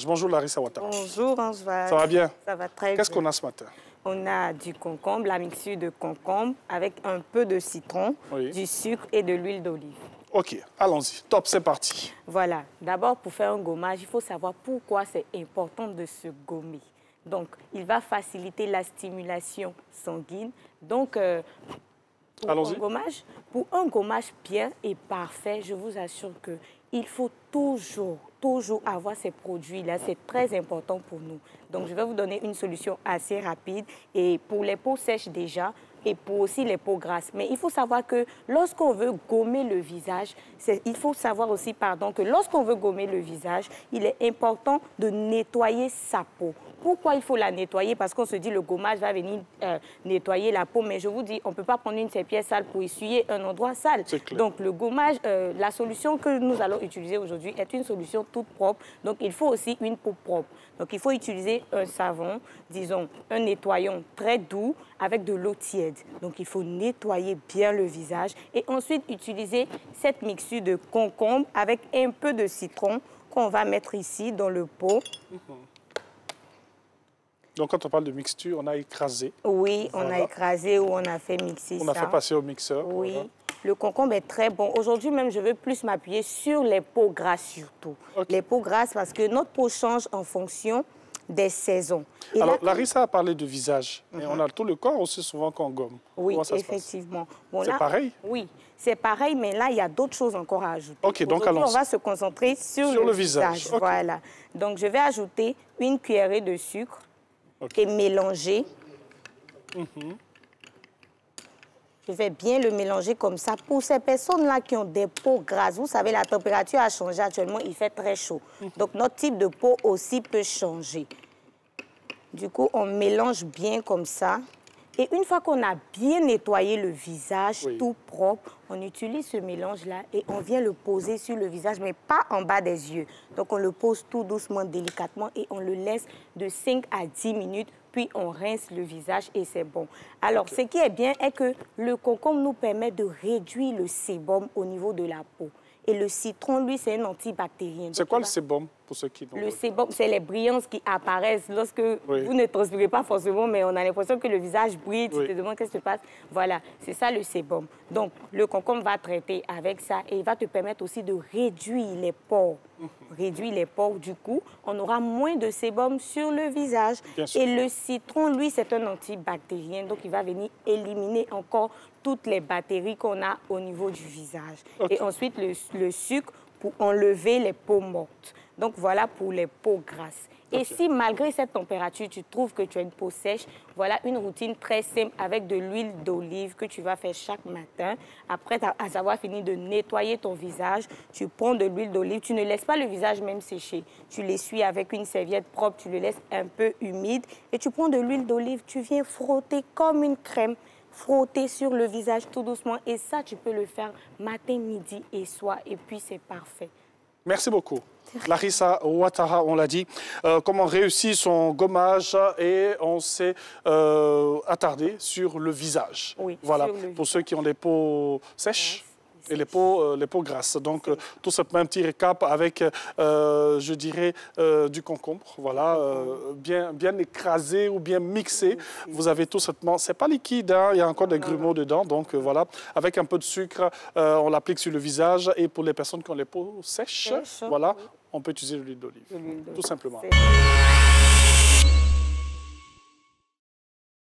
visage. Bonjour Larissa Ouattara. Bonjour Angeval. Ça va bien? Ça va très bien. Qu'est-ce qu'on a ce matin? On a du concombre, la mixture de concombre avec un peu de citron, du sucre et de l'huile d'olive. Ok, allons-y. Top, c'est parti. Voilà. D'abord, pour faire un gommage, il faut savoir pourquoi c'est important de se gommer. Donc, il va faciliter la stimulation sanguine. Donc, pour un gommage bien et parfait, je vous assure qu'il faut toujours avoir ces produits-là. C'est très important pour nous. Donc, je vais vous donner une solution assez rapide. Et pour les peaux sèches déjà, et pour aussi les peaux grasses. Mais il faut savoir que lorsqu'on veut gommer le visage, il faut savoir aussi, que lorsqu'on veut gommer le visage, il est important de nettoyer sa peau. Pourquoi il faut la nettoyer? Parce qu'on se dit le gommage va venir nettoyer la peau, mais je vous dis, on ne peut pas prendre une serpillère sale pour essuyer un endroit sale. Donc le gommage, la solution que nous allons utiliser aujourd'hui est une solution toute propre. Donc il faut aussi une peau propre. Donc il faut utiliser un savon, disons un nettoyant très doux avec de l'eau tiède. Donc il faut nettoyer bien le visage et ensuite utiliser cette mixture de concombre avec un peu de citron qu'on va mettre ici dans le pot. Donc, quand on parle de mixture, on a écrasé. Oui, on a écrasé ou on a fait mixer ça. On a fait passer au mixeur. Oui. Voilà. Le concombre est très bon. Aujourd'hui même, je veux plus m'appuyer sur les peaux grasses surtout. Les peaux grasses parce que notre peau change en fonction des saisons. Et alors, là, Larissa a parlé de visage. Et on a tout le corps aussi souvent qu'on gomme. Oui, effectivement. Bon, c'est pareil? Oui, c'est pareil, mais là, il y a d'autres choses encore à ajouter. Ok, donc allons-y. On va se concentrer sur le visage. Okay. Voilà. Donc, je vais ajouter une cuillerée de sucre. Et mélanger. Je vais bien le mélanger comme ça. Pour ces personnes-là qui ont des peaux grasses, vous savez, la température a changé actuellement, il fait très chaud. Donc, notre type de peau aussi peut changer. Du coup, on mélange bien comme ça. Et une fois qu'on a bien nettoyé le visage, tout propre, on utilise ce mélange-là et on vient le poser sur le visage, mais pas en bas des yeux. Donc, on le pose tout doucement, délicatement et on le laisse de 5 à 10 minutes, puis on rince le visage et c'est bon. Alors, ce qui est bien est que le concombre nous permet de réduire le sébum au niveau de la peau. Et le citron, lui, c'est un antibactérien. C'est quoi le sébum, pour ceux qui n'ont pas? Le sébum, c'est les brillances qui apparaissent lorsque vous ne transpirez pas forcément, mais on a l'impression que le visage brille, tu te demandes qu'est-ce qui se passe. Voilà, c'est ça le sébum. Donc, le concombre va traiter avec ça et il va te permettre aussi de réduire les pores. Réduire les pores, du coup, on aura moins de sébum sur le visage. Et le citron, lui, c'est un antibactérien, donc il va venir éliminer encore toutes les bactéries qu'on a au niveau du visage. Et ensuite, le sucre pour enlever les peaux mortes. Donc, voilà pour les peaux grasses. Et si, malgré cette température, tu trouves que tu as une peau sèche, voilà une routine très simple avec de l'huile d'olive que tu vas faire chaque matin. Après avoir fini de nettoyer ton visage, tu prends de l'huile d'olive. Tu ne laisses pas le visage même sécher. Tu l'essuies avec une serviette propre, tu le laisses un peu humide. Et tu prends de l'huile d'olive, tu viens frotter comme une crème. Frotter sur le visage tout doucement. Et ça, tu peux le faire matin, midi et soir. Et puis, c'est parfait. Merci beaucoup. Larissa Ouattara, on l'a dit, comment réussir son gommage et on s'est attardé sur le visage. Oui, voilà, pour ceux qui ont des peaux sèches. Et les peaux grasses. Donc, tout simplement un petit récap avec, je dirais, du concombre. Voilà, bien écrasé ou bien mixé. Vous avez tout simplement, c'est pas liquide, hein, il y a encore des grumeaux dedans. Donc, voilà, avec un peu de sucre, on l'applique sur le visage. Et pour les personnes qui ont les peaux sèches, voilà, on peut utiliser de l'huile d'olive. Tout simplement.